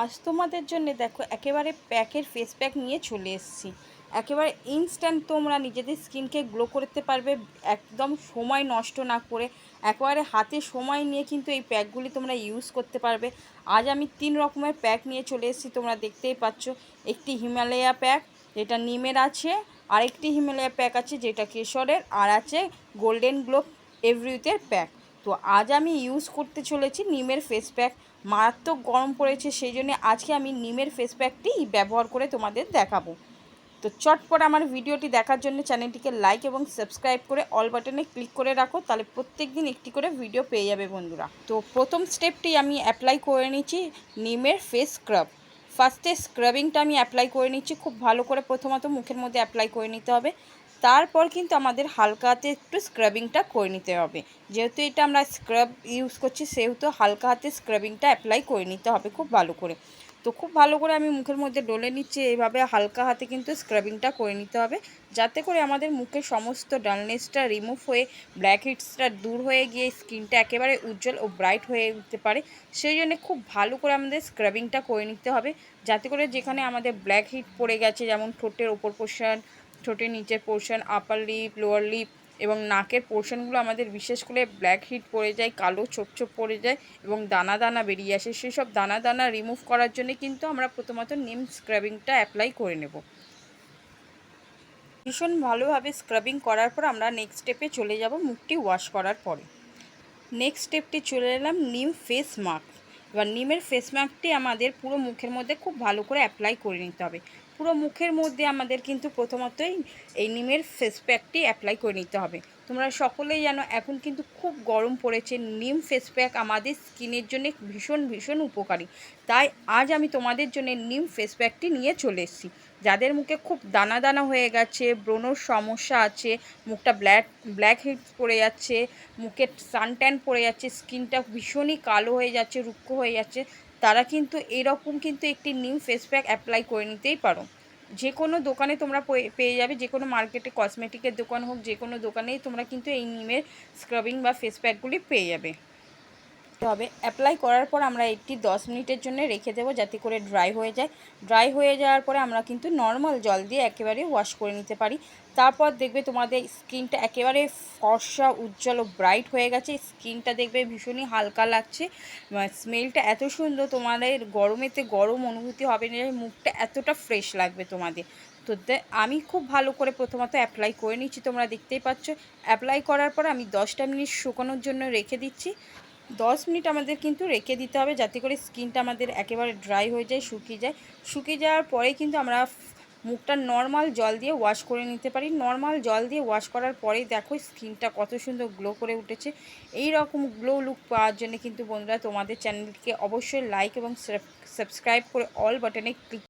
আজ তোমাদের জন্য দেখো একেবারে প্যাকের ফেস প্যাক নিয়ে চলে এসেছি। একেবারে ইনস্ট্যান্ট তোমরা নিজেদের স্কিনকে গ্লো করতে পারবে, একদম সময় নষ্ট না করে। একেবারে হাতে সময় নিয়ে কিন্তু এই প্যাকগুলি তোমরা ইউজ করতে পারবে। আজ আমি 3 রকমের প্যাক নিয়ে চলে এসেছি, তোমরা দেখতেই পাচ্ছ। একটি হিমালয়া প্যাক যেটা নিমের আছে, আরেকটি হিমালয়া প্যাক আছে যেটা কেশরের, আর আছে গোল্ডেন গ্লো এভরিউথের প্যাক। তো আজ আমি ইউজ করতে চলেছি নিমের ফেস প্যাক। মারাত্মক গরম পড়েছে, সেই জন্য আজকে আমি নিমের ফেস প্যাকটি ব্যবহার করে তোমাদের দেখাবো। তো চটপট আমার ভিডিওটি দেখার জন্য চ্যানেলটিকে লাইক এবং সাবস্ক্রাইব করে অল বাটনে ক্লিক করে রাখো, তাহলে প্রত্যেক দিন একটি করে ভিডিও পেয়ে যাবে বন্ধুরা। তো প্রথম স্টেপটি আমি অ্যাপ্লাই করে নিচ্ছি নিমের ফেস স্ক্রাব। ফার্স্টে স্ক্রাবিংটা আমি অ্যাপ্লাই করে নিচ্ছি খুব ভালো করে। প্রথমত মুখের মধ্যে অ্যাপ্লাই করে নিতে হবে, তারপর কিন্তু আমাদের হালকা হাতে একটু স্ক্রাবিংটা করে নিতে হবে। যেহেতু এটা আমরা স্ক্রাব ইউজ করছি, সেহেতু হালকা হাতে স্ক্রাবিংটা অ্যাপ্লাই করে নিতে হবে খুব ভালো করে। তো খুব ভালো করে আমি মুখের মধ্যে ডলে নিচ্ছি, এইভাবে হালকা হাতে কিন্তু স্ক্রাবিংটা করে নিতে হবে, যাতে করে আমাদের মুখের সমস্ত ডালনেসটা রিমুভ হয়ে ব্ল্যাক হেডসটা দূর হয়ে গিয়ে স্কিনটা একেবারে উজ্জ্বল ও ব্রাইট হয়ে উঠতে পারে। সেই জন্য খুব ভালো করে আমাদের স্ক্রাবিংটা করে নিতে হবে, যাতে করে যেখানে আমাদের ব্ল্যাক হেড পড়ে গেছে, যেমন ঠোঁটের ওপর পোর্শন, ঠোঁটের নিচের portion, upper lip, lower lip এবং নাকের পোর্শনগুলো আমাদের বিশেষ করে ব্ল্যাক হিট পড়ে যায়, কালো ছোপ ছোপ পড়ে যায় এবং দানা দানা বেরিয়ে আসে। সেসব দানা দানা রিমুভ করার জন্য কিন্তু আমরা প্রথমত নিম স্ক্রাবিংটা অ্যাপ্লাই করে নেব। ভীষণ ভালোভাবে স্ক্রাবিং করার পর আমরা নেক্সট স্টেপে চলে যাব মুখটি ওয়াশ করার পরে। নেক্সট স্টেপটি চলে এলাম নিম ফেস মাস্ক। এবার নিমের ফেস মাস্কটি আমাদের পুরো মুখের মধ্যে খুব ভালো করে অ্যাপ্লাই করে নিতে হবে। পুরো মুখের মধ্যে আমাদের কিন্তু প্রথমতই এই নিমের ফেস প্যাকটি অ্যাপ্লাই করে নিতে হবে। তোমরা সকলেই জানো এখন কিন্তু খুব গরম পড়েছে, নিম ফেস প্যাক আমাদের স্কিনের জন্য ভীষণ ভীষণ উপকারী। তাই আজ আমি তোমাদের জন্য নিম ফেস প্যাকটি নিয়ে চলে এসেছি। যাদের মুখে খুব দানা দানা হয়ে গেছে, ব্রণর সমস্যা আছে, মুখটা ব্ল্যাক হেডস পড়ে যাচ্ছে, মুখে সানট্যান পড়ে যাচ্ছে, স্কিনটা ভীষণই কালো হয়ে যাচ্ছে, রুক্ষ হয়ে যাচ্ছে, তারা কিন্তু এরকম কিন্তু একটি নিম ফেস প্যাক অ্যাপ্লাই করে নিতেই পারো। যে কোনো দোকানে তোমরা পেয়ে যাবে, যে কোনো মার্কেটে কসমেটিকের দোকান হোক, যে কোনো দোকানেই তোমরা কিন্তু এই নিমের স্ক্রাবিং বা ফেস প্যাকগুলি পেয়ে যাবে। হবে অ্যাপ্লাই করার পর আমরা এটি 10 মিনিটের জন্য রেখে দেবো, যাতে করে ড্রাই হয়ে যায়। ড্রাই হয়ে যাওয়ার পরে আমরা কিন্তু নর্মাল জল দিয়ে একেবারে ওয়াশ করে নিতে পারি। তারপর দেখবে তোমাদের স্কিনটা একেবারে ফর্সা, উজ্জ্বল ও ব্রাইট হয়ে গেছে। স্কিনটা দেখবে ভীষণই হালকা লাগছে, স্মেলটা এত সুন্দর, তোমাদের গরমেতে গরম অনুভূতি হবে না, মুখটা এতটা ফ্রেশ লাগবে তোমাদের। তো আমি খুব ভালো করে প্রথমত অ্যাপ্লাই করে নিচ্ছি, তোমরা দেখতেই পাচ্ছ। অ্যাপ্লাই করার পর আমি 10টা মিনিট শুকানোর জন্য রেখে দিচ্ছি। 10 মিনিট আমাদের কিন্তু রেখে দিতে হবে, যাতে করে স্কিনটা আমাদের একেবারে ড্রাই হয়ে যায়, শুকিয়ে যায়। শুকিয়ে যাওয়ার পরে কিন্তু আমরা মুখটা নর্মাল জল দিয়ে ওয়াশ করে নিতে পারি। নর্মাল জল দিয়ে ওয়াশ করার পরেই দেখো স্কিনটা কত সুন্দর গ্লো করে উঠেছে। এই রকম গ্লো লুক পাওয়ার জন্য কিন্তু বন্ধুরা তোমাদের চ্যানেলটিকে অবশ্যই লাইক এবং সাবস্ক্রাইব করে অল বাটনে ক্লিক